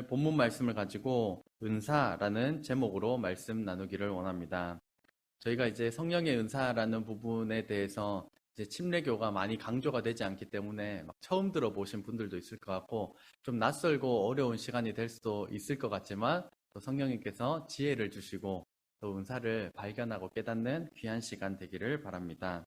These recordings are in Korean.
본문 말씀을 가지고 은사라는 제목으로 말씀 나누기를 원합니다. 저희가 이제 성령의 은사라는 부분에 대해서 이제 침례교가 많이 강조가 되지 않기 때문에 막 처음 들어보신 분들도 있을 것 같고 좀 낯설고 어려운 시간이 될 수도 있을 것 같지만 또 성령님께서 지혜를 주시고 또 은사를 발견하고 깨닫는 귀한 시간 되기를 바랍니다.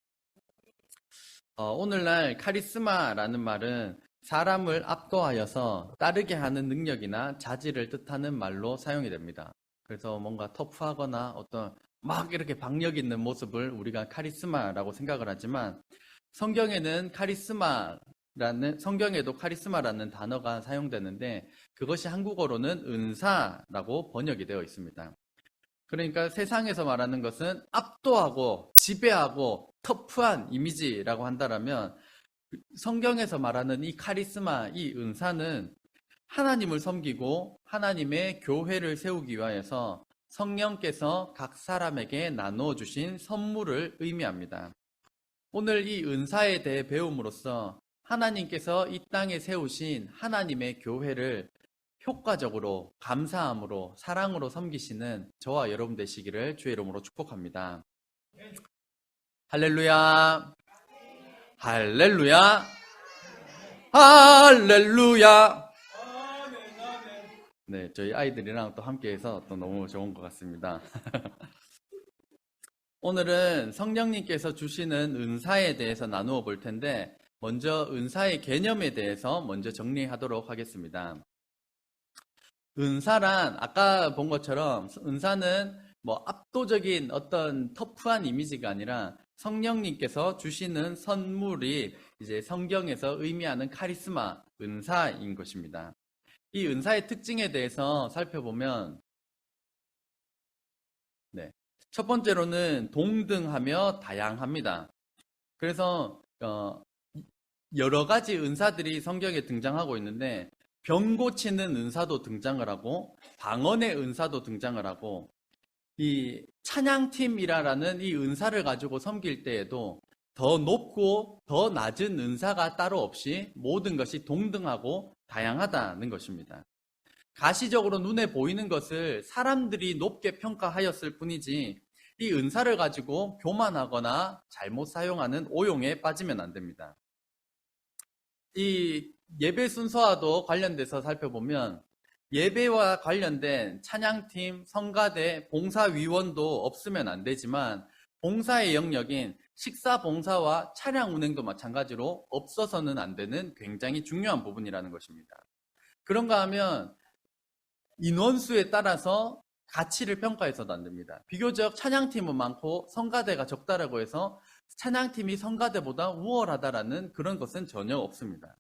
오늘날 카리스마라는 말은 사람을 압도하여서 따르게 하는 능력이나 자질을 뜻하는 말로 사용이 됩니다. 그래서 뭔가 터프하거나 어떤 막 이렇게 박력 있는 모습을 우리가 카리스마라고 생각을 하지만 성경에도 카리스마라는 단어가 사용되는데 그것이 한국어로는 은사라고 번역이 되어 있습니다. 그러니까 세상에서 말하는 것은 압도하고 지배하고 터프한 이미지라고 한다면 성경에서 말하는 이 카리스마, 이 은사는 하나님을 섬기고 하나님의 교회를 세우기 위하여서 성령께서 각 사람에게 나누어 주신 선물을 의미합니다. 오늘 이 은사에 대해 배움으로써 하나님께서 이 땅에 세우신 하나님의 교회를 효과적으로 감사함으로 사랑으로 섬기시는 저와 여러분 되시기를 주의 이름으로 축복합니다. 할렐루야, 할렐루야, 할렐루야. 네, 저희 아이들이랑 또 함께해서 또 너무 좋은 것 같습니다. 오늘은 성령님께서 주시는 은사에 대해서 나누어 볼 텐데 먼저 은사의 개념에 대해서 먼저 정리하도록 하겠습니다. 은사란 아까 본 것처럼 은사는 압도적인 어떤 터프한 이미지가 아니라 성령님께서 주시는 선물이 이제 성경에서 의미하는 카리스마, 은사인 것입니다. 이 은사의 특징에 대해서 살펴보면 첫 번째로는 동등하며 다양합니다. 그래서 여러 가지 은사들이 성경에 등장하고 있는데 병 고치는 은사도 등장을 하고 방언의 은사도 등장을 하고 이 찬양팀이라는 이 은사를 가지고 섬길 때에도 더 높고 더 낮은 은사가 따로 없이 모든 것이 동등하고 다양하다는 것입니다. 가시적으로 눈에 보이는 것을 사람들이 높게 평가하였을 뿐이지 이 은사를 가지고 교만하거나 잘못 사용하는 오용에 빠지면 안 됩니다. 이 예배 순서와도 관련돼서 살펴보면 예배와 관련된 찬양팀, 성가대, 봉사위원도 없으면 안 되지만 봉사의 영역인 식사 봉사와 차량 운행도 마찬가지로 없어서는 안 되는 굉장히 중요한 부분이라는 것입니다. 그런가 하면 인원수에 따라서 가치를 평가해서도 안 됩니다. 비교적 찬양팀은 많고 성가대가 적다라고 해서 찬양팀이 성가대보다 우월하다라는 그런 것은 전혀 없습니다.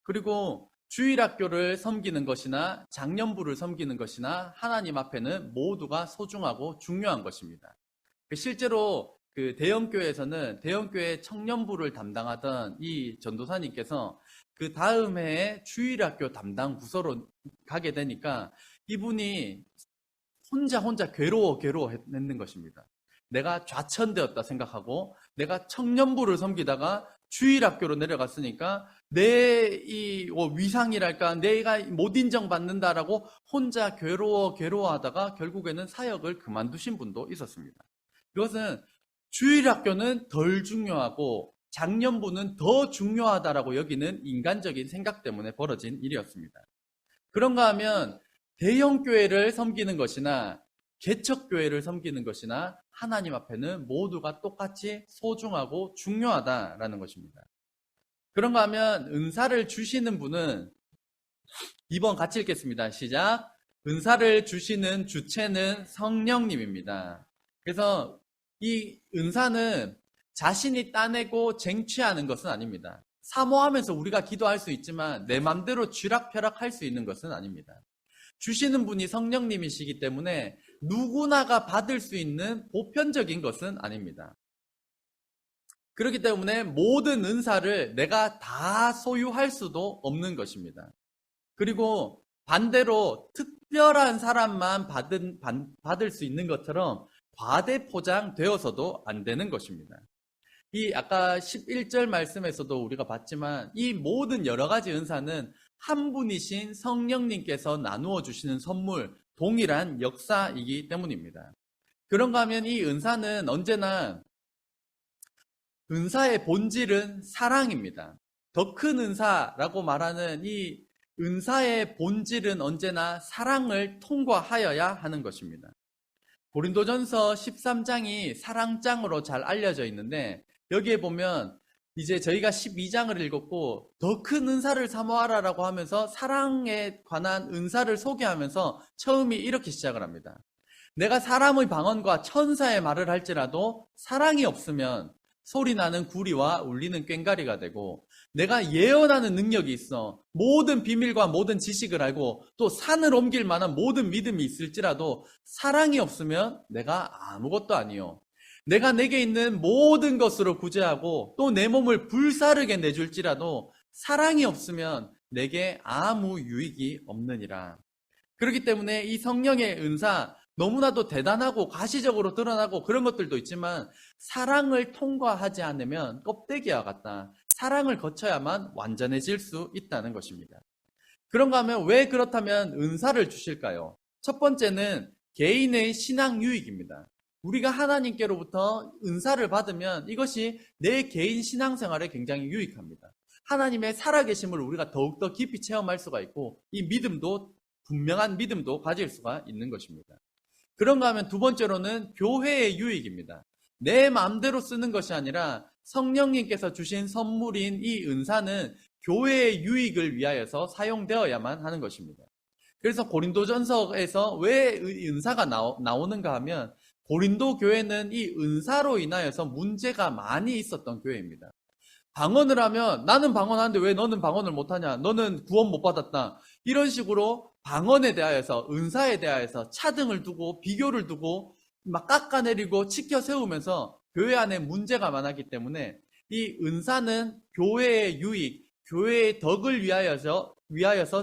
그리고 주일학교를 섬기는 것이나 장년부를 섬기는 것이나 하나님 앞에는 모두가 소중하고 중요한 것입니다. 실제로 그 대형교회에서는 대형교회 청년부를 담당하던 이 전도사님께서 그 다음 해에 주일학교 담당 부서로 가게 되니까 이분이 혼자 괴로워했는 것입니다. 내가 좌천되었다 생각하고 내가 청년부를 섬기다가 주일학교로 내려갔으니까 내 이 위상이랄까 내가 못 인정받는다라고 혼자 괴로워하다가 결국에는 사역을 그만두신 분도 있었습니다. 이것은 주일학교는 덜 중요하고 장년부는 더 중요하다라고 여기는 인간적인 생각 때문에 벌어진 일이었습니다. 그런가 하면 대형교회를 섬기는 것이나 개척교회를 섬기는 것이나 하나님 앞에는 모두가 똑같이 소중하고 중요하다라는 것입니다. 그런가 하면 은사를 주시는 분은 2번 같이 읽겠습니다. 시작. 은사를 주시는 주체는 성령님입니다. 그래서 이 은사는 자신이 따내고 쟁취하는 것은 아닙니다. 사모하면서 우리가 기도할 수 있지만 내 맘대로 쥐락펴락할 수 있는 것은 아닙니다. 주시는 분이 성령님이시기 때문에 누구나가 받을 수 있는 보편적인 것은 아닙니다. 그렇기 때문에 모든 은사를 내가 다 소유할 수도 없는 것입니다. 그리고 반대로 특별한 사람만 받을 수 있는 것처럼 과대포장되어서도 안 되는 것입니다. 이 아까 11절 말씀에서도 우리가 봤지만 이 모든 여러 가지 은사는 한 분이신 성령님께서 나누어 주시는 선물, 동일한 역사이기 때문입니다. 그런가 하면 이 은사는 언제나 은사의 본질은 사랑입니다. 더 큰 은사라고 말하는 이 은사의 본질은 언제나 사랑을 통과하여야 하는 것입니다. 고린도전서 13장이 사랑장으로 잘 알려져 있는데 여기에 보면 이제 저희가 12장을 읽었고 더 큰 은사를 사모하라라고 하면서 사랑에 관한 은사를 소개하면서 처음이 이렇게 시작을 합니다. 내가 사람의 방언과 천사의 말을 할지라도 사랑이 없으면 소리나는 구리와 울리는 꽹과리가 되고 내가 예언하는 능력이 있어 모든 비밀과 모든 지식을 알고 또 산을 옮길 만한 모든 믿음이 있을지라도 사랑이 없으면 내가 아무것도 아니요 내가 내게 있는 모든 것으로 구제하고 또 내 몸을 불사르게 내줄지라도 사랑이 없으면 내게 아무 유익이 없느니라. 그렇기 때문에 이 성령의 은사 너무나도 대단하고 가시적으로 드러나고 그런 것들도 있지만 사랑을 통과하지 않으면 껍데기와 같다. 사랑을 거쳐야만 완전해질 수 있다는 것입니다. 그런가 하면 왜 그렇다면 은사를 주실까요? 첫 번째는 개인의 신앙 유익입니다. 우리가 하나님께로부터 은사를 받으면 이것이 내 개인 신앙생활에 굉장히 유익합니다. 하나님의 살아계심을 우리가 더욱더 깊이 체험할 수가 있고 이 믿음도 분명한 믿음도 가질 수가 있는 것입니다. 그런가 하면 두 번째로는 교회의 유익입니다. 내 마음대로 쓰는 것이 아니라 성령님께서 주신 선물인 이 은사는 교회의 유익을 위하여서 사용되어야만 하는 것입니다. 그래서 고린도전서에서 왜 은사가 나오는가 하면 고린도 교회는 이 은사로 인하여서 문제가 많이 있었던 교회입니다. 방언을 하면 나는 방언하는데 왜 너는 방언을 못하냐? 너는 구원 못 받았다. 이런 식으로 방언에 대하여서 은사에 대하여서 차등을 두고 비교를 두고 막 깎아내리고 치켜 세우면서 교회 안에 문제가 많았기 때문에 이 은사는 교회의 유익, 교회의 덕을 위하여서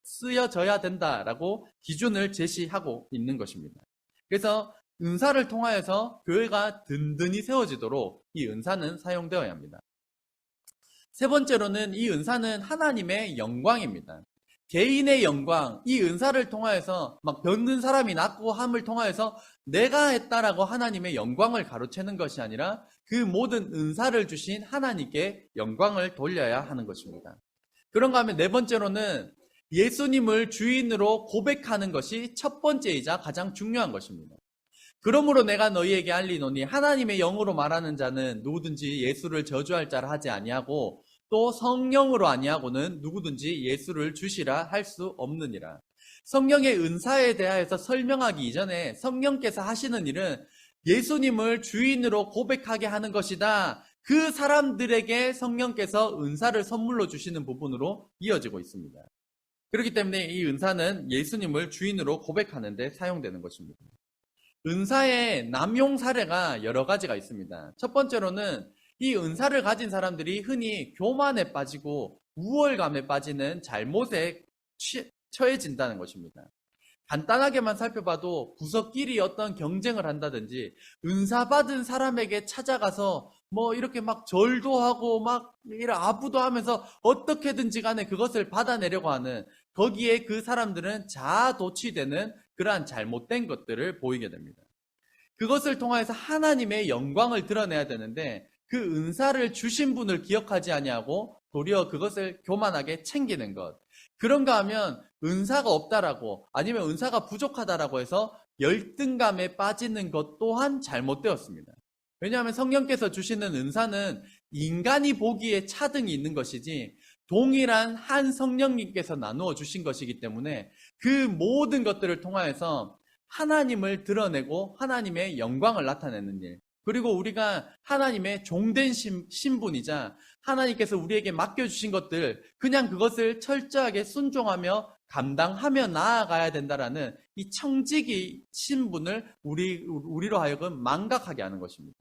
쓰여져야 된다라고 기준을 제시하고 있는 것입니다. 그래서 은사를 통하여서 교회가 든든히 세워지도록 이 은사는 사용되어야 합니다. 세 번째로는 이 은사는 하나님의 영광입니다. 개인의 영광, 이 은사를 통하여서 막 병든 사람이 낫고 함을 통하여서 내가 했다라고 하나님의 영광을 가로채는 것이 아니라 그 모든 은사를 주신 하나님께 영광을 돌려야 하는 것입니다. 그런가 하면 네 번째로는 예수님을 주인으로 고백하는 것이 첫 번째이자 가장 중요한 것입니다. 그러므로 내가 너희에게 알리노니 하나님의 영으로 말하는 자는 누구든지 예수를 저주할 자라 하지 아니하고 또 성령으로 아니하고는 누구든지 예수를 주시라 할 수 없느니라. 성령의 은사에 대하여서 설명하기 이전에 성령께서 하시는 일은 예수님을 주인으로 고백하게 하는 것이다. 그 사람들에게 성령께서 은사를 선물로 주시는 부분으로 이어지고 있습니다. 그렇기 때문에 이 은사는 예수님을 주인으로 고백하는 데 사용되는 것입니다. 은사의 남용 사례가 여러 가지가 있습니다. 첫 번째로는 이 은사를 가진 사람들이 흔히 교만에 빠지고 우월감에 빠지는 잘못에 처해진다는 것입니다. 간단하게만 살펴봐도 부서끼리 어떤 경쟁을 한다든지 은사 받은 사람에게 찾아가서 뭐 이렇게 막 절도 하고 막 이런 아부도 하면서 어떻게든지 간에 그것을 받아내려고 하는 거기에 그 사람들은 자아도취되는 그러한 잘못된 것들을 보이게 됩니다. 그것을 통해서 하나님의 영광을 드러내야 되는데 그 은사를 주신 분을 기억하지 아니하고 도리어 그것을 교만하게 챙기는 것. 그런가 하면 은사가 없다라고 아니면 은사가 부족하다라고 해서 열등감에 빠지는 것 또한 잘못되었습니다. 왜냐하면 성령께서 주시는 은사는 인간이 보기에 차등이 있는 것이지 동일한 한 성령님께서 나누어 주신 것이기 때문에 그 모든 것들을 통하여서 하나님을 드러내고 하나님의 영광을 나타내는 일, 그리고 우리가 하나님의 종된 신분이자 하나님께서 우리에게 맡겨주신 것들 그냥 그것을 철저하게 순종하며 감당하며 나아가야 된다라는 이 청지기 신분을 우리로 하여금 망각하게 하는 것입니다.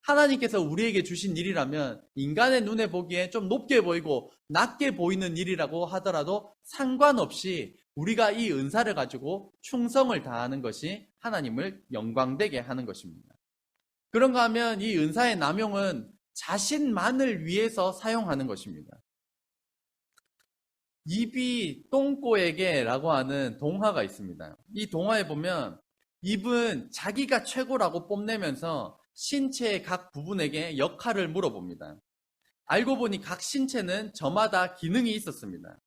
하나님께서 우리에게 주신 일이라면 인간의 눈에 보기에 좀 높게 보이고 낮게 보이는 일이라고 하더라도 상관없이 우리가 이 은사를 가지고 충성을 다하는 것이 하나님을 영광되게 하는 것입니다. 그런가 하면 이 은사의 남용은 자신만을 위해서 사용하는 것입니다. 입이 똥꼬에게라고 하는 동화가 있습니다. 이 동화에 보면 입은 자기가 최고라고 뽐내면서 신체의 각 부분에게 역할을 물어봅니다. 알고 보니 각 신체는 저마다 기능이 있었습니다.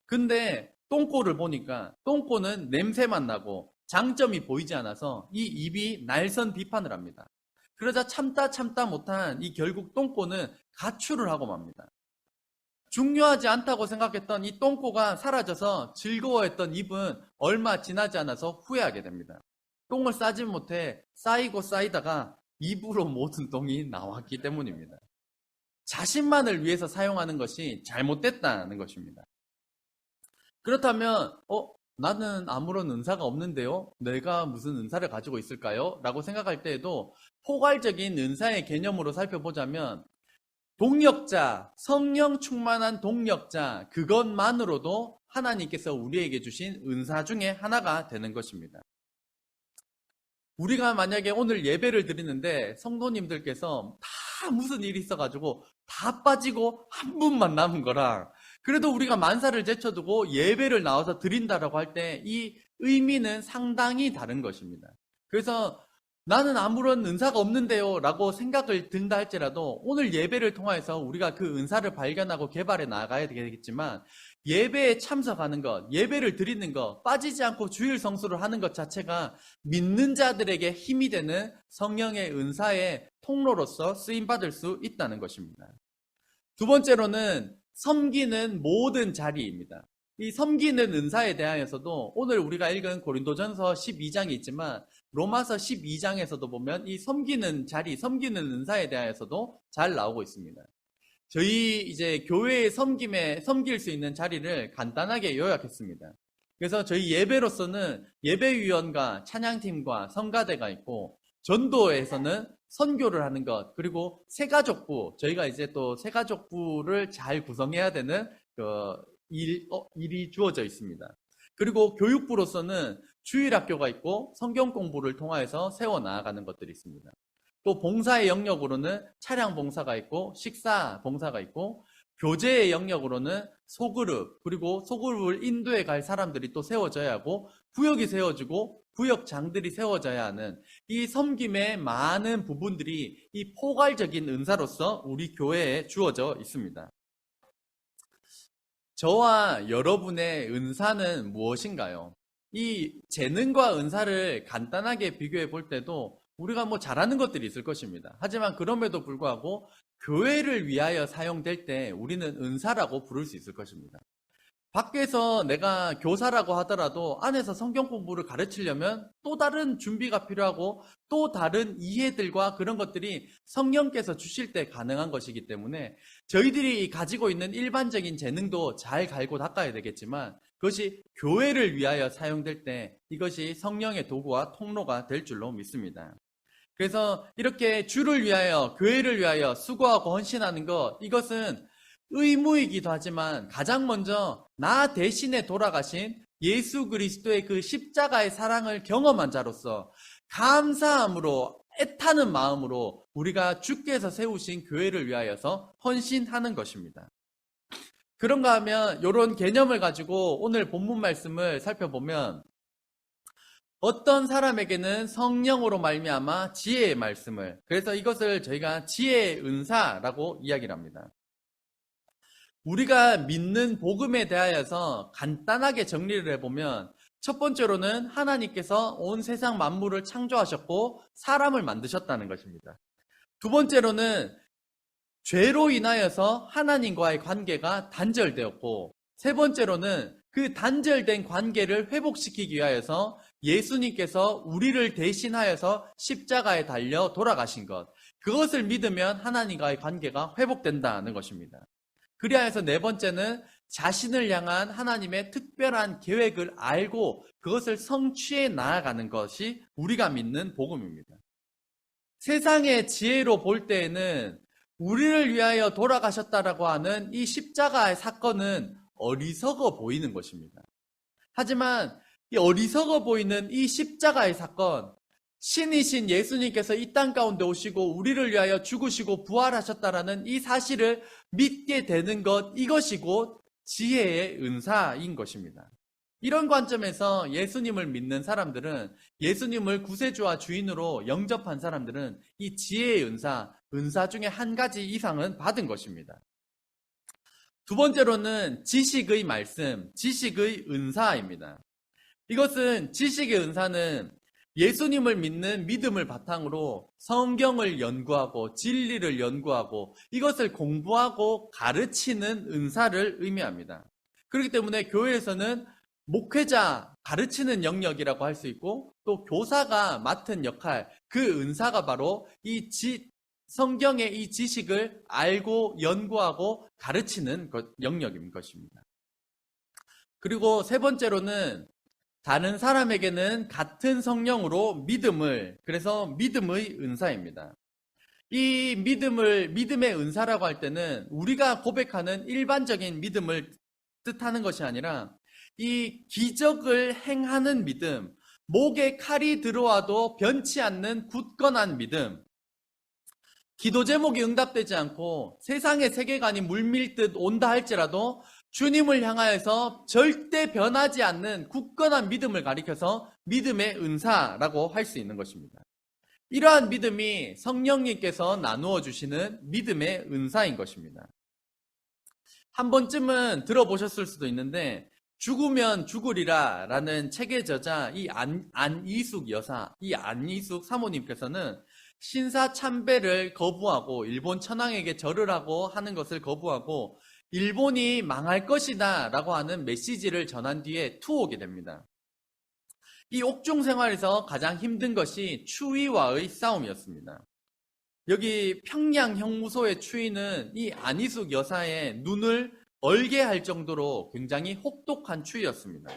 근데 똥꼬를 보니까 똥꼬는 냄새만 나고 장점이 보이지 않아서 이 입이 날선 비판을 합니다. 그러자 참다 못한 이 결국 똥꼬는 가출을 하고 맙니다. 중요하지 않다고 생각했던 이 똥꼬가 사라져서 즐거워했던 입은 얼마 지나지 않아서 후회하게 됩니다. 똥을 싸지 못해 쌓이고 쌓이다가 입으로 모든 똥이 나왔기 때문입니다. 자신만을 위해서 사용하는 것이 잘못됐다는 것입니다. 그렇다면 나는 아무런 은사가 없는데요? 내가 무슨 은사를 가지고 있을까요? 라고 생각할 때에도 포괄적인 은사의 개념으로 살펴보자면 동력자, 성령 충만한 동력자, 그것만으로도 하나님께서 우리에게 주신 은사 중에 하나가 되는 것입니다. 우리가 만약에 오늘 예배를 드리는데 성도님들께서 다 무슨 일이 있어가지고 다 빠지고 한 분만 남은 거랑, 그래도 우리가 만사를 제쳐두고 예배를 나와서 드린다라고 할 때 이 의미는 상당히 다른 것입니다. 그래서 나는 아무런 은사가 없는데요 라고 생각을 든다 할지라도 오늘 예배를 통해서 우리가 그 은사를 발견하고 개발해 나가야 되겠지만, 예배에 참석하는 것, 예배를 드리는 것, 빠지지 않고 주일 성수를 하는 것 자체가 믿는 자들에게 힘이 되는 성령의 은사의 통로로서 쓰임받을 수 있다는 것입니다. 두 번째로는 섬기는 모든 자리입니다. 이 섬기는 은사에 대하여서도 오늘 우리가 읽은 고린도전서 12장이 있지만 로마서 12장에서도 보면 이 섬기는 자리, 섬기는 은사에 대하여서도 잘 나오고 있습니다. 저희 이제 교회의 섬길 수 있는 자리를 간단하게 요약했습니다. 그래서 저희 예배로서는 예배위원과 찬양팀과 성가대가 있고, 전도에서는 선교를 하는 것, 그리고 새가족부, 저희가 이제 또 새가족부를 잘 구성해야 되는 일이 주어져 있습니다. 그리고 교육부로서는 주일학교가 있고 성경 공부를 통해서 세워나가는 것들이 있습니다. 또 봉사의 영역으로는 차량 봉사가 있고 식사 봉사가 있고, 교제의 영역으로는 소그룹, 그리고 소그룹을 인도해 갈 사람들이 또 세워져야 하고, 구역이 세워지고 구역장들이 세워져야 하는 이 섬김의 많은 부분들이 이 포괄적인 은사로서 우리 교회에 주어져 있습니다. 저와 여러분의 은사는 무엇인가요? 이 재능과 은사를 간단하게 비교해 볼 때도 우리가 뭐 잘하는 것들이 있을 것입니다. 하지만 그럼에도 불구하고 교회를 위하여 사용될 때 우리는 은사라고 부를 수 있을 것입니다. 밖에서 내가 교사라고 하더라도 안에서 성경 공부를 가르치려면 또 다른 준비가 필요하고 또 다른 이해들과 그런 것들이 성령께서 주실 때 가능한 것이기 때문에 저희들이 가지고 있는 일반적인 재능도 잘 갈고 닦아야 되겠지만, 그것이 교회를 위하여 사용될 때 이것이 성령의 도구와 통로가 될 줄로 믿습니다. 그래서 이렇게 주를 위하여, 교회를 위하여 수고하고 헌신하는 것, 이것은 의무이기도 하지만 가장 먼저 나 대신에 돌아가신 예수 그리스도의 그 십자가의 사랑을 경험한 자로서 감사함으로, 애타는 마음으로 우리가 주께서 세우신 교회를 위하여서 헌신하는 것입니다. 그런가 하면 이런 개념을 가지고 오늘 본문 말씀을 살펴보면, 어떤 사람에게는 성령으로 말미암아 지혜의 말씀을, 그래서 이것을 저희가 지혜의 은사라고 이야기를 합니다. 우리가 믿는 복음에 대하여서 간단하게 정리를 해보면, 첫 번째로는 하나님께서 온 세상 만물을 창조하셨고 사람을 만드셨다는 것입니다. 두 번째로는 죄로 인하여서 하나님과의 관계가 단절되었고, 세 번째로는 그 단절된 관계를 회복시키기 위하여서 예수님께서 우리를 대신하여서 십자가에 달려 돌아가신 것, 그것을 믿으면 하나님과의 관계가 회복된다는 것입니다. 그리하여서 네 번째는 자신을 향한 하나님의 특별한 계획을 알고 그것을 성취해 나아가는 것이 우리가 믿는 복음입니다. 세상의 지혜로 볼 때에는 우리를 위하여 돌아가셨다라고 하는 이 십자가의 사건은 어리석어 보이는 것입니다. 하지만 이 어리석어 보이는 이 십자가의 사건, 신이신 예수님께서 이 땅 가운데 오시고 우리를 위하여 죽으시고 부활하셨다라는 이 사실을 믿게 되는 것, 이것이 곧 지혜의 은사인 것입니다. 이런 관점에서 예수님을 믿는 사람들은, 예수님을 구세주와 주인으로 영접한 사람들은 이 지혜의 은사 중에 한 가지 이상은 받은 것입니다. 두 번째로는 지식의 말씀, 지식의 은사입니다. 이것은 지식의 은사는 예수님을 믿는 믿음을 바탕으로 성경을 연구하고 진리를 연구하고 이것을 공부하고 가르치는 은사를 의미합니다. 그렇기 때문에 교회에서는 목회자 가르치는 영역이라고 할 수 있고 또 교사가 맡은 역할, 그 은사가 바로 이 성경의 이 지식을 알고 연구하고 가르치는 영역인 것입니다. 그리고 세 번째로는 다른 사람에게는 같은 성령으로 그래서 믿음의 은사입니다. 이 믿음의 은사라고 할 때는 우리가 고백하는 일반적인 믿음을 뜻하는 것이 아니라 이 기적을 행하는 믿음, 목에 칼이 들어와도 변치 않는 굳건한 믿음, 기도 제목이 응답되지 않고 세상의 세계관이 물밀듯 온다 할지라도 주님을 향하여서 절대 변하지 않는 굳건한 믿음을 가리켜서 믿음의 은사라고 할 수 있는 것입니다. 이러한 믿음이 성령님께서 나누어 주시는 믿음의 은사인 것입니다. 한 번쯤은 들어보셨을 수도 있는데 죽으면 죽으리라 라는 책의 저자 이 안이숙 여사, 이 안이숙 사모님께서는 신사 참배를 거부하고 일본 천황에게 절을 하고 하는 것을 거부하고 일본이 망할 것이다 라고 하는 메시지를 전한 뒤에 투옥이 됩니다. 이 옥중 생활에서 가장 힘든 것이 추위와의 싸움이었습니다. 여기 평양 형무소의 추위는 이 안이숙 여사의 눈을 얼게 할 정도로 굉장히 혹독한 추위였습니다.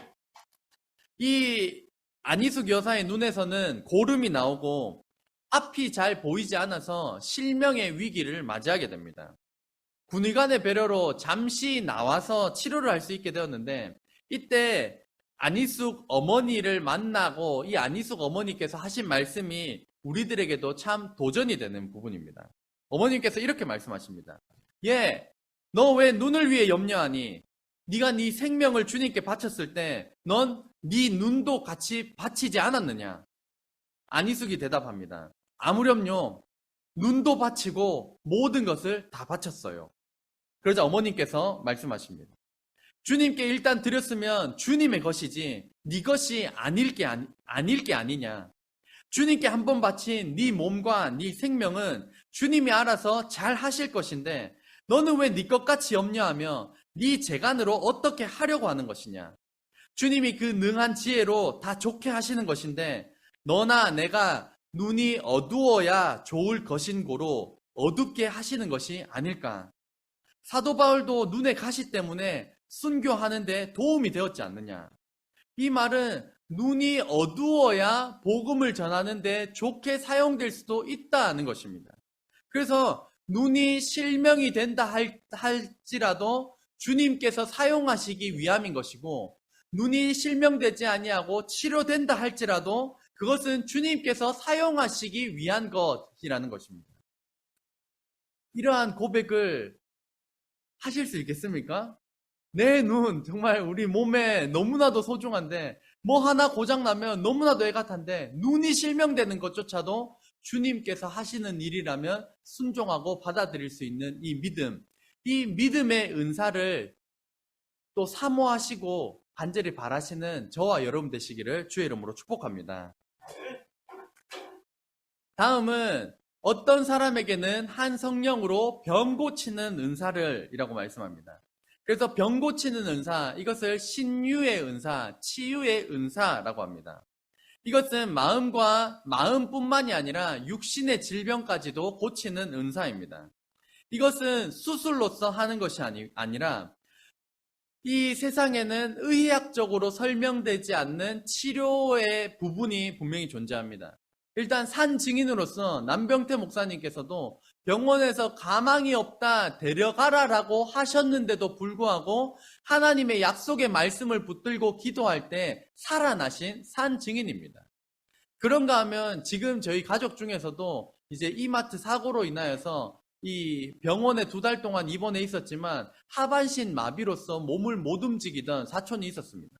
이 안이숙 여사의 눈에서는 고름이 나오고 앞이 잘 보이지 않아서 실명의 위기를 맞이하게 됩니다. 군의관의 배려로 잠시 나와서 치료를 할 수 있게 되었는데 이때 안이숙 어머니를 만나고 이 안이숙 어머니께서 하신 말씀이 우리들에게도 참 도전이 되는 부분입니다. 어머님께서 이렇게 말씀하십니다. 너 왜 눈을 위해 염려하니? 네가 네 생명을 주님께 바쳤을 때 넌 네 눈도 같이 바치지 않았느냐? 안이숙이 대답합니다. 아무렴요. 눈도 바치고 모든 것을 다 바쳤어요. 그러자 어머님께서 말씀하십니다. 주님께 일단 드렸으면 주님의 것이지 네 것이 아닐 게 아니냐. 주님께 한 번 바친 네 몸과 네 생명은 주님이 알아서 잘 하실 것인데 너는 왜 네 것같이 염려하며 네 재간으로 어떻게 하려고 하는 것이냐. 주님이 그 능한 지혜로 다 좋게 하시는 것인데 너나 내가 눈이 어두워야 좋을 것인고로 어둡게 하시는 것이 아닐까. 사도 바울도 눈의 가시 때문에 순교하는 데 도움이 되었지 않느냐. 이 말은 눈이 어두워야 복음을 전하는 데 좋게 사용될 수도 있다는 것입니다. 그래서 눈이 실명이 된다 할지라도 주님께서 사용하시기 위함인 것이고 눈이 실명되지 아니하고 치료된다 할지라도 그것은 주님께서 사용하시기 위한 것이라는 것입니다. 이러한 고백을 하실 수 있겠습니까? 내 눈 정말 우리 몸에 너무나도 소중한데 뭐 하나 고장나면 너무나도 애같한데 눈이 실명되는 것조차도 주님께서 하시는 일이라면 순종하고 받아들일 수 있는 이 믿음의 은사를 또 사모하시고 간절히 바라시는 저와 여러분 되시기를 주의 이름으로 축복합니다. 다음은 어떤 사람에게는 한 성령으로 병 고치는 은사를 이라고 말씀합니다. 그래서 병 고치는 은사, 이것을 신유의 은사, 치유의 은사라고 합니다. 이것은 마음뿐만이 아니라 육신의 질병까지도 고치는 은사입니다. 이것은 수술로서 하는 것이 아니라 이 세상에는 의학적으로 설명되지 않는 치료의 부분이 분명히 존재합니다. 일단 산 증인으로서 남병태 목사님께서도 병원에서 가망이 없다 데려가라라고 하셨는데도 불구하고 하나님의 약속의 말씀을 붙들고 기도할 때 살아나신 산 증인입니다. 그런가 하면 지금 저희 가족 중에서도 이제 이마트 사고로 인하여서 이 병원에 2달 동안 입원해 있었지만 하반신 마비로서 몸을 못 움직이던 사촌이 있었습니다.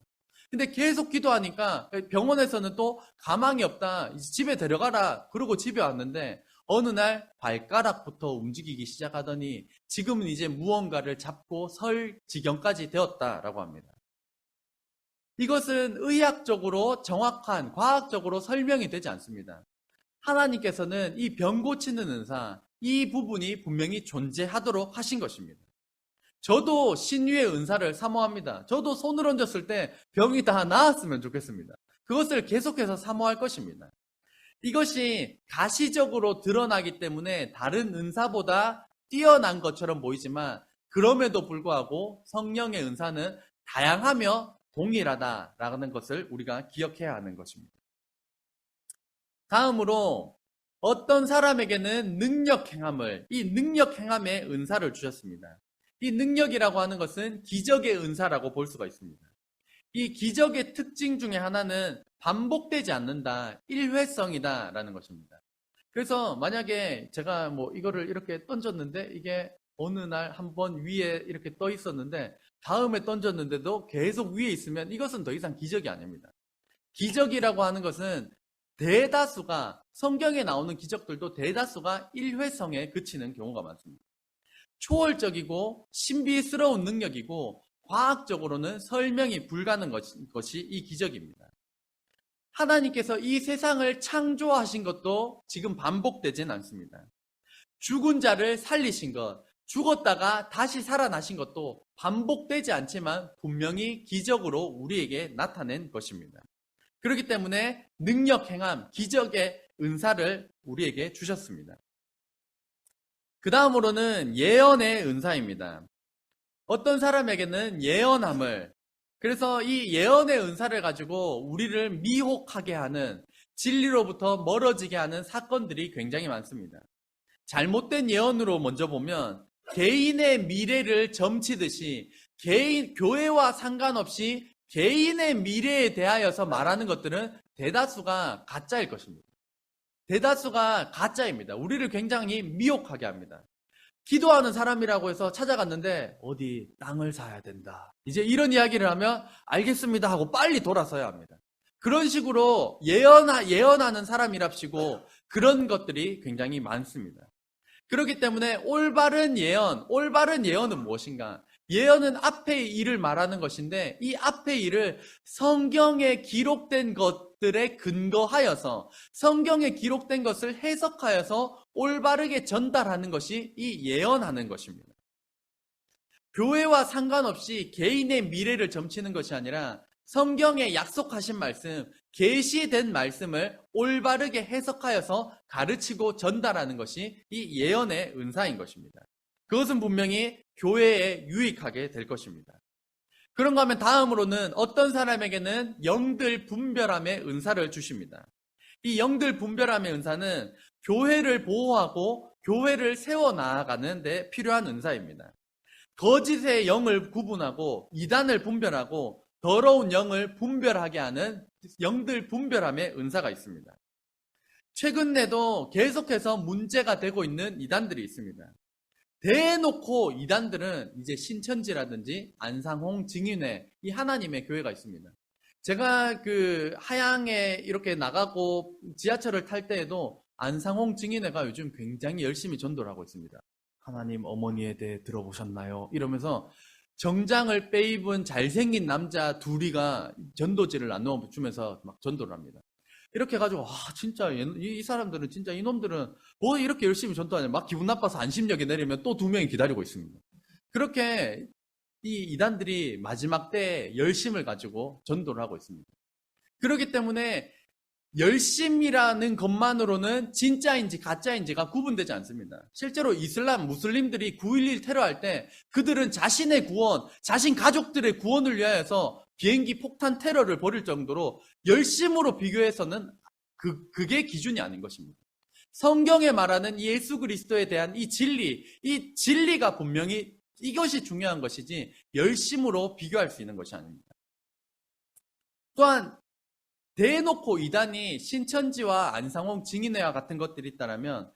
근데 계속 기도하니까 병원에서는 또 가망이 없다. 이제 집에 데려가라. 그러고 집에 왔는데 어느 날 발가락부터 움직이기 시작하더니 지금은 이제 무언가를 잡고 설 지경까지 되었다라고 합니다. 이것은 의학적으로 정확한 과학적으로 설명이 되지 않습니다. 하나님께서는 이 병 고치는 은사, 이 부분이 분명히 존재하도록 하신 것입니다. 저도 신유의 은사를 사모합니다. 저도 손을 얹었을 때 병이 다 나았으면 좋겠습니다. 그것을 계속해서 사모할 것입니다. 이것이 가시적으로 드러나기 때문에 다른 은사보다 뛰어난 것처럼 보이지만 그럼에도 불구하고 성령의 은사는 다양하며 동일하다라는 것을 우리가 기억해야 하는 것입니다. 다음으로 어떤 사람에게는 능력 행함을, 이 능력 행함의 은사를 주셨습니다. 이 능력이라고 하는 것은 기적의 은사라고 볼 수가 있습니다. 이 기적의 특징 중에 하나는 반복되지 않는다, 일회성이다라는 것입니다. 그래서 만약에 제가 뭐 이거를 이렇게 던졌는데 이게 어느 날 한번 위에 이렇게 떠 있었는데 다음에 던졌는데도 계속 위에 있으면 이것은 더 이상 기적이 아닙니다. 기적이라고 하는 것은 대다수가, 성경에 나오는 기적들도 대다수가 일회성에 그치는 경우가 많습니다. 초월적이고 신비스러운 능력이고 과학적으로는 설명이 불가능한 것이 이 기적입니다. 하나님께서 이 세상을 창조하신 것도 지금 반복되진 않습니다. 죽은 자를 살리신 것, 죽었다가 다시 살아나신 것도 반복되지 않지만 분명히 기적으로 우리에게 나타낸 것입니다. 그렇기 때문에 능력 행함, 기적의 은사를 우리에게 주셨습니다. 그 다음으로는 예언의 은사입니다. 어떤 사람에게는 예언함을, 그래서 이 예언의 은사를 가지고 우리를 미혹하게 하는, 진리로부터 멀어지게 하는 사건들이 굉장히 많습니다. 잘못된 예언으로 먼저 보면 개인의 미래를 점치듯이 교회와 상관없이 개인의 미래에 대하여서 말하는 것들은 대다수가 가짜일 것입니다. 대다수가 가짜입니다. 우리를 굉장히 미혹하게 합니다. 기도하는 사람이라고 해서 찾아갔는데 어디 땅을 사야 된다. 이제 이런 이야기를 하면 알겠습니다 하고 빨리 돌아서야 합니다. 그런 식으로 예언하는 사람이랍시고 그런 것들이 굉장히 많습니다. 그렇기 때문에 올바른 예언은 무엇인가? 예언은 앞의 일을 말하는 것인데 이 앞의 일을 성경에 기록된 것들에 근거하여서 성경에 기록된 것을 해석하여서 올바르게 전달하는 것이 이 예언하는 것입니다. 교회와 상관없이 개인의 미래를 점치는 것이 아니라 성경에 약속하신 말씀, 계시된 말씀을 올바르게 해석하여서 가르치고 전달하는 것이 이 예언의 은사인 것입니다. 그것은 분명히 교회에 유익하게 될 것입니다. 그런가 하면 다음으로는 어떤 사람에게는 영들 분별함의 은사를 주십니다. 이 영들 분별함의 은사는 교회를 보호하고 교회를 세워나가는 데 필요한 은사입니다. 거짓의 영을 구분하고 이단을 분별하고 더러운 영을 분별하게 하는 영들 분별함의 은사가 있습니다. 최근에도 계속해서 문제가 되고 있는 이단들이 있습니다. 대놓고 이단들은 이제 신천지라든지 안상홍 증인회 이 하나님의 교회가 있습니다. 제가 그 하양에 이렇게 나가고 지하철을 탈 때에도 안상홍 증인회가 요즘 굉장히 열심히 전도를 하고 있습니다. 하나님 어머니에 대해 들어보셨나요? 이러면서 정장을 빼입은 잘생긴 남자 둘이가 전도지를 나눠주면서 막 전도를 합니다. 이렇게 해가지고 진짜 이 사람들은 진짜 이놈들은 뭐 이렇게 열심히 전도하냐 막 기분 나빠서 안심역에 내리면 또 2명이 기다리고 있습니다. 그렇게 이 이단들이 마지막 때에 열심을 가지고 전도를 하고 있습니다. 그렇기 때문에 열심이라는 것만으로는 진짜인지 가짜인지가 구분되지 않습니다. 실제로 무슬림들이 9.11 테러할 때 그들은 자신의 구원, 자신 가족들의 구원을 위하여서 비행기 폭탄 테러를 벌일 정도로 열심으로 비교해서는 그게 기준이 아닌 것입니다. 성경에 말하는 예수 그리스도에 대한 이 진리가 분명히 이것이 중요한 것이지 열심으로 비교할 수 있는 것이 아닙니다. 또한 대놓고 이단이 신천지와 안상홍 증인회와 같은 것들이 있다면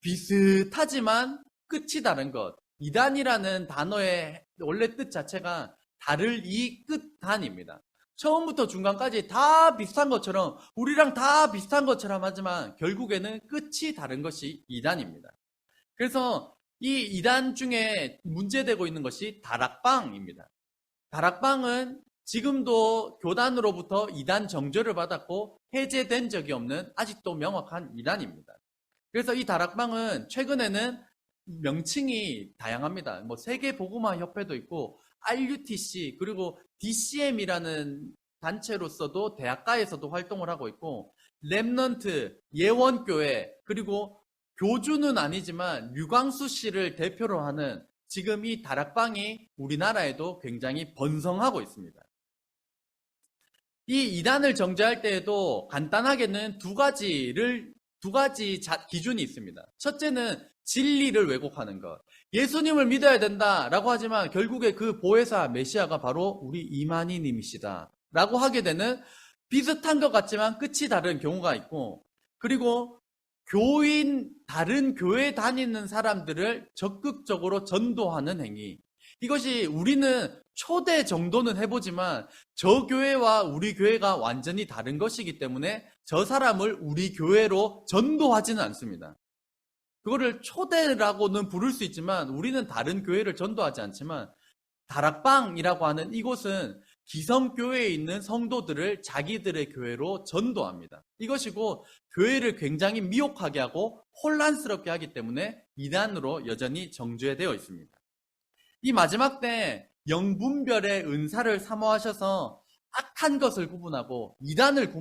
비슷하지만 끝이 다른 것. 이단이라는 단어의 원래 뜻 자체가 다를 이 끝단입니다. 처음부터 중간까지 다 비슷한 것처럼 우리랑 다 비슷한 것처럼 하지만 결국에는 끝이 다른 것이 이단입니다. 그래서 이 이단 중에 문제되고 있는 것이 다락방입니다. 다락방은 지금도 교단으로부터 이단 정죄를 받았고 해제된 적이 없는 아직도 명확한 이단입니다. 그래서 이 다락방은 최근에는 명칭이 다양합니다. 뭐 세계복음화 협회도 있고 RUTC 그리고 DCM이라는 단체로서도 대학가에서도 활동을 하고 있고 렘넌트, 예원교회 그리고 교주는 아니지만 류광수 씨를 대표로 하는 지금 이 다락방이 우리나라에도 굉장히 번성하고 있습니다. 이 이단을 정죄할 때에도 간단하게는 두 가지 기준이 있습니다. 첫째는 진리를 왜곡하는 것. 예수님을 믿어야 된다라고 하지만 결국에 그 보혜사 메시아가 바로 우리 이만희님이시다 라고 하게 되는 비슷한 것 같지만 끝이 다른 경우가 있고 그리고 다른 교회 다니는 사람들을 적극적으로 전도하는 행위. 이것이 우리는 초대 정도는 해보지만 저 교회와 우리 교회가 완전히 다른 것이기 때문에 저 사람을 우리 교회로 전도하지는 않습니다. 그거를 초대라고는 부를 수 있지만 우리는 다른 교회를 전도하지 않지만 다락방이라고 하는 이곳은 기성교회에 있는 성도들을 자기들의 교회로 전도합니다. 이것이고 교회를 굉장히 미혹하게 하고 혼란스럽게 하기 때문에 이단으로 여전히 정죄되어 있습니다. 이 마지막 때 영분별의 은사를 사모하셔서 악한 것을 구분하고 이단을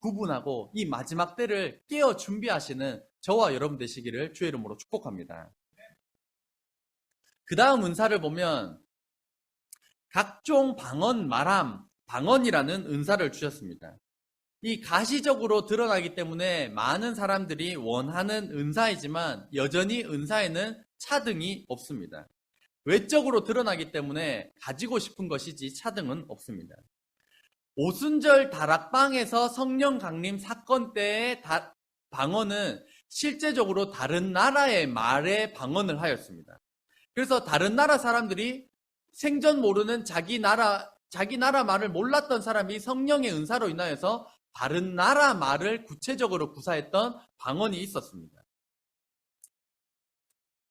구분하고 이 마지막 때를 깨어 준비하시는 저와 여러분 되시기를 주의 이름으로 축복합니다. 그 다음 은사를 보면 각종 방언, 말함, 방언이라는 은사를 주셨습니다. 이 가시적으로 드러나기 때문에 많은 사람들이 원하는 은사이지만 여전히 은사에는 차등이 없습니다. 외적으로 드러나기 때문에 가지고 싶은 것이지 차등은 없습니다. 오순절 다락방에서 성령 강림 사건 때의 방언은 실제적으로 다른 나라의 말의 방언을 하였습니다. 그래서 다른 나라 사람들이 생전 모르는 자기 나라 말을 몰랐던 사람이 성령의 은사로 인하여서 다른 나라 말을 구체적으로 구사했던 방언이 있었습니다.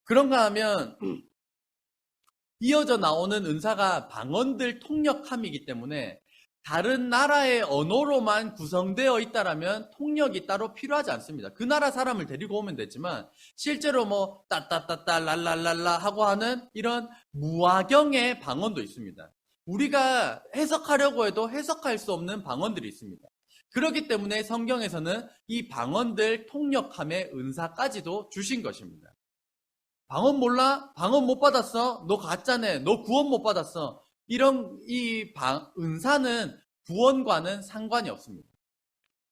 그런가 하면 이어져 나오는 은사가 방언들 통역함이기 때문에 다른 나라의 언어로만 구성되어 있다라면 통역이 따로 필요하지 않습니다. 그 나라 사람을 데리고 오면 되지만 실제로 뭐 따따따따 랄랄랄라 하고 하는 이런 무화경의 방언도 있습니다. 우리가 해석하려고 해도 해석할 수 없는 방언들이 있습니다. 그렇기 때문에 성경에서는 이 방언들 통역함의 은사까지도 주신 것입니다. 방언 몰라? 방언 못 받았어? 너 가짜네. 너 구원 못 받았어. 은사는 구원과는 상관이 없습니다.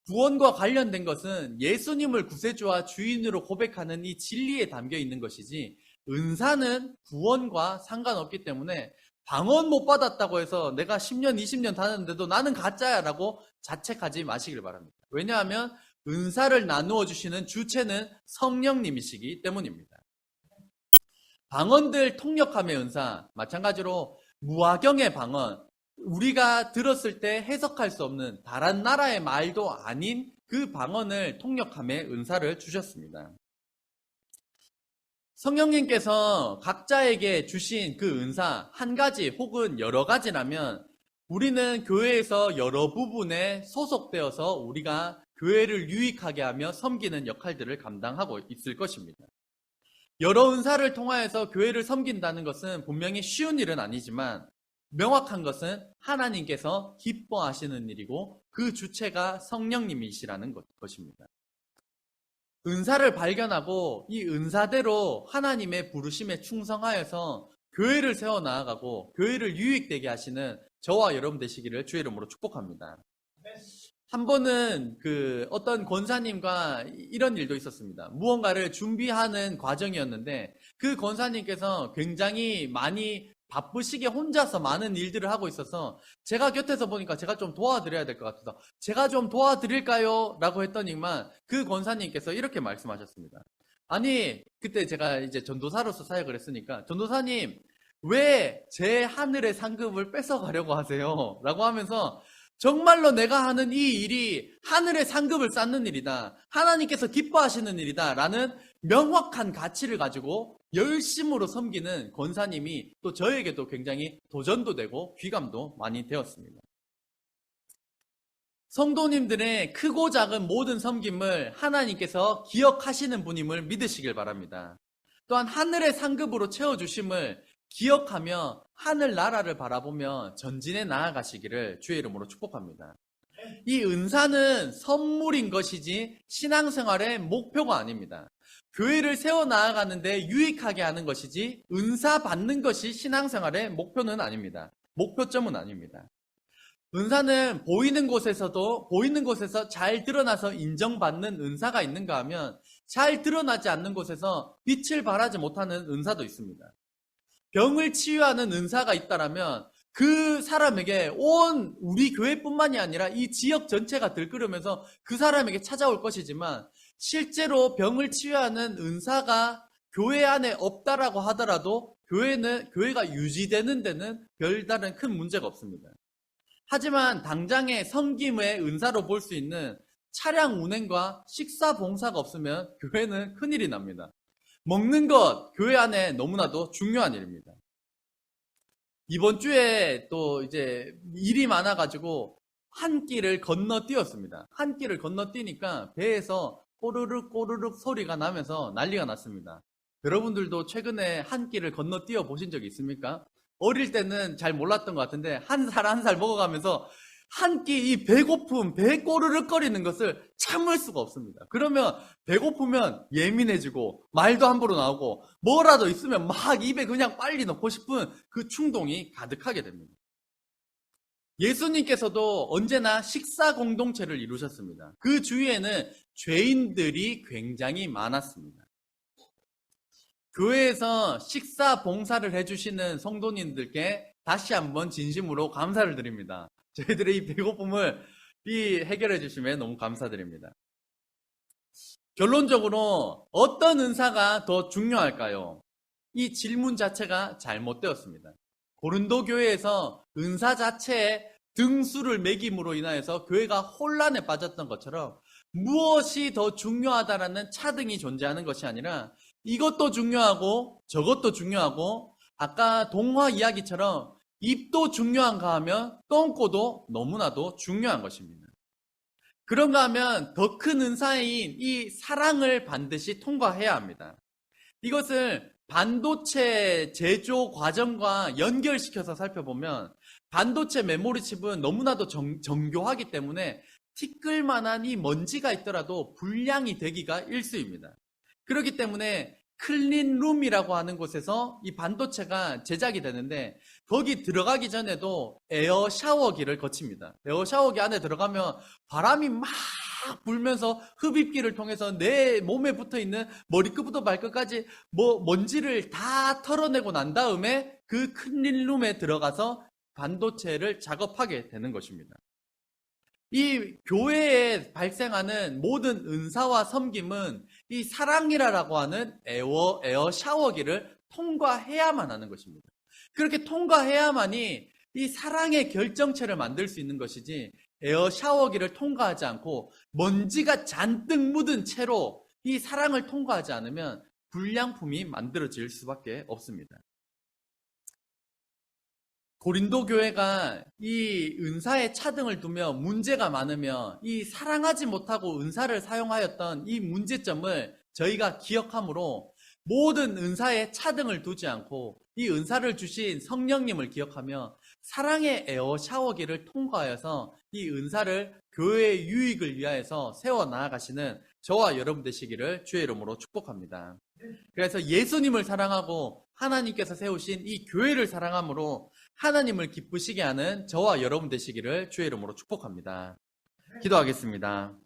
구원과 관련된 것은 예수님을 구세주와 주인으로 고백하는 이 진리에 담겨 있는 것이지 은사는 구원과 상관없기 때문에 방언 못 받았다고 해서 내가 10년, 20년 다녔는데도 나는 가짜야 라고 자책하지 마시길 바랍니다. 왜냐하면 은사를 나누어 주시는 주체는 성령님이시기 때문입니다. 방언들 통역함의 은사, 마찬가지로 무화경의 방언, 우리가 들었을 때 해석할 수 없는 다른 나라의 말도 아닌 그 방언을 통역함의 은사를 주셨습니다. 성령님께서 각자에게 주신 그 은사 한 가지 혹은 여러 가지라면 우리는 교회에서 여러 부분에 소속되어서 우리가 교회를 유익하게 하며 섬기는 역할들을 감당하고 있을 것입니다. 여러 은사를 통하여서 교회를 섬긴다는 것은 분명히 쉬운 일은 아니지만 명확한 것은 하나님께서 기뻐하시는 일이고 그 주체가 성령님이시라는 것입니다. 은사를 발견하고 이 은사대로 하나님의 부르심에 충성하여서 교회를 세워나가고 교회를 유익되게 하시는 저와 여러분 되시기를 주의 이름으로 축복합니다. 한 번은 어떤 권사님과 이런 일도 있었습니다. 무언가를 준비하는 과정이었는데 그 권사님께서 굉장히 많이 바쁘시게 혼자서 많은 일들을 하고 있어서 제가 곁에서 보니까 제가 좀 도와드려야 될 것 같아서 제가 좀 도와드릴까요? 라고 했더니만 그 권사님께서 이렇게 말씀하셨습니다. 아니, 그때 제가 이제 전도사로서 사역을 했으니까, 전도사님, 왜 제 하늘의 상급을 뺏어가려고 하세요? 라고 하면서, 정말로 내가 하는 이 일이 하늘의 상급을 쌓는 일이다. 하나님께서 기뻐하시는 일이다. 라는 명확한 가치를 가지고 열심으로 섬기는 권사님이 또 저에게도 굉장히 도전도 되고 귀감도 많이 되었습니다. 성도님들의 크고 작은 모든 섬김을 하나님께서 기억하시는 분임을 믿으시길 바랍니다. 또한 하늘의 상급으로 채워주심을 기억하며 하늘나라를 바라보며 전진해 나아가시기를 주의 이름으로 축복합니다. 이 은사는 선물인 것이지 신앙생활의 목표가 아닙니다. 교회를 세워 나아가는데 유익하게 하는 것이지 은사 받는 것이 신앙생활의 목표는 아닙니다. 목표점은 아닙니다. 은사는 보이는 곳에서 잘 드러나서 인정받는 은사가 있는가 하면 잘 드러나지 않는 곳에서 빛을 발하지 못하는 은사도 있습니다. 병을 치유하는 은사가 있다라면 그 사람에게 온 우리 교회뿐만이 아니라 이 지역 전체가 들끓으면서 그 사람에게 찾아올 것이지만 실제로 병을 치유하는 은사가 교회 안에 없다라고 하더라도 교회가 유지되는 데는 별다른 큰 문제가 없습니다. 하지만 당장의 섬김의 은사로 볼 수 있는 차량 운행과 식사 봉사가 없으면 교회는 큰일이 납니다. 먹는 것, 교회 안에 너무나도 중요한 일입니다. 이번 주에 또 이제 일이 많아가지고 한 끼를 건너뛰었습니다. 한 끼를 건너뛰니까 배에서 꼬르륵 꼬르륵 소리가 나면서 난리가 났습니다. 여러분들도 최근에 한 끼를 건너뛰어 보신 적이 있습니까? 어릴 때는 잘 몰랐던 것 같은데 한 살 한 살 먹어가면서 한 끼 이 배고픔, 배 꼬르륵거리는 것을 참을 수가 없습니다. 그러면 배고프면 예민해지고 말도 함부로 나오고 뭐라도 있으면 막 입에 그냥 빨리 넣고 싶은 그 충동이 가득하게 됩니다. 예수님께서도 언제나 식사 공동체를 이루셨습니다. 그 주위에는 죄인들이 굉장히 많았습니다. 교회에서 식사 봉사를 해주시는 성도님들께 다시 한번 진심으로 감사를 드립니다. 저희들의 이 배고픔을 해결해 주시면 너무 감사드립니다. 결론적으로 어떤 은사가 더 중요할까요? 이 질문 자체가 잘못되었습니다. 고린도 교회에서 은사 자체에 등수를 매김으로 인하여서 교회가 혼란에 빠졌던 것처럼 무엇이 더 중요하다라는 차등이 존재하는 것이 아니라 이것도 중요하고 저것도 중요하고 아까 동화 이야기처럼 입도 중요한가 하면 똥꼬도 너무나도 중요한 것입니다. 그런가 하면 더 큰 은사인 이 사랑을 반드시 통과해야 합니다. 이것을 반도체 제조 과정과 연결시켜서 살펴보면 반도체 메모리 칩은 너무나도 정교하기 때문에 티끌만한 이 먼지가 있더라도 불량이 되기가 일쑤입니다. 그렇기 때문에 클린룸이라고 하는 곳에서 이 반도체가 제작이 되는데 거기 들어가기 전에도 에어 샤워기를 거칩니다. 에어 샤워기 안에 들어가면 바람이 막 불면서 흡입기를 통해서 내 몸에 붙어있는 머리끝부터 발끝까지 먼지를 다 털어내고 난 다음에 그 클린룸에 들어가서 반도체를 작업하게 되는 것입니다. 이 교회에 발생하는 모든 은사와 섬김은 이 사랑이라고 하는 에어 샤워기를 통과해야만 하는 것입니다. 그렇게 통과해야만이 이 사랑의 결정체를 만들 수 있는 것이지 에어 샤워기를 통과하지 않고 먼지가 잔뜩 묻은 채로 이 사랑을 통과하지 않으면 불량품이 만들어질 수밖에 없습니다. 고린도 교회가 이 은사에 차등을 두며 문제가 많으며 이 사랑하지 못하고 은사를 사용하였던 이 문제점을 저희가 기억하므로 모든 은사에 차등을 두지 않고 이 은사를 주신 성령님을 기억하며 사랑의 에어 샤워기를 통과하여서 이 은사를 교회의 유익을 위하여서 세워나가시는 저와 여러분 되시기를 주의 이름으로 축복합니다. 그래서 예수님을 사랑하고 하나님께서 세우신 이 교회를 사랑함으로 하나님을 기쁘시게 하는 저와 여러분 되시기를 주의 이름으로 축복합니다. 기도하겠습니다.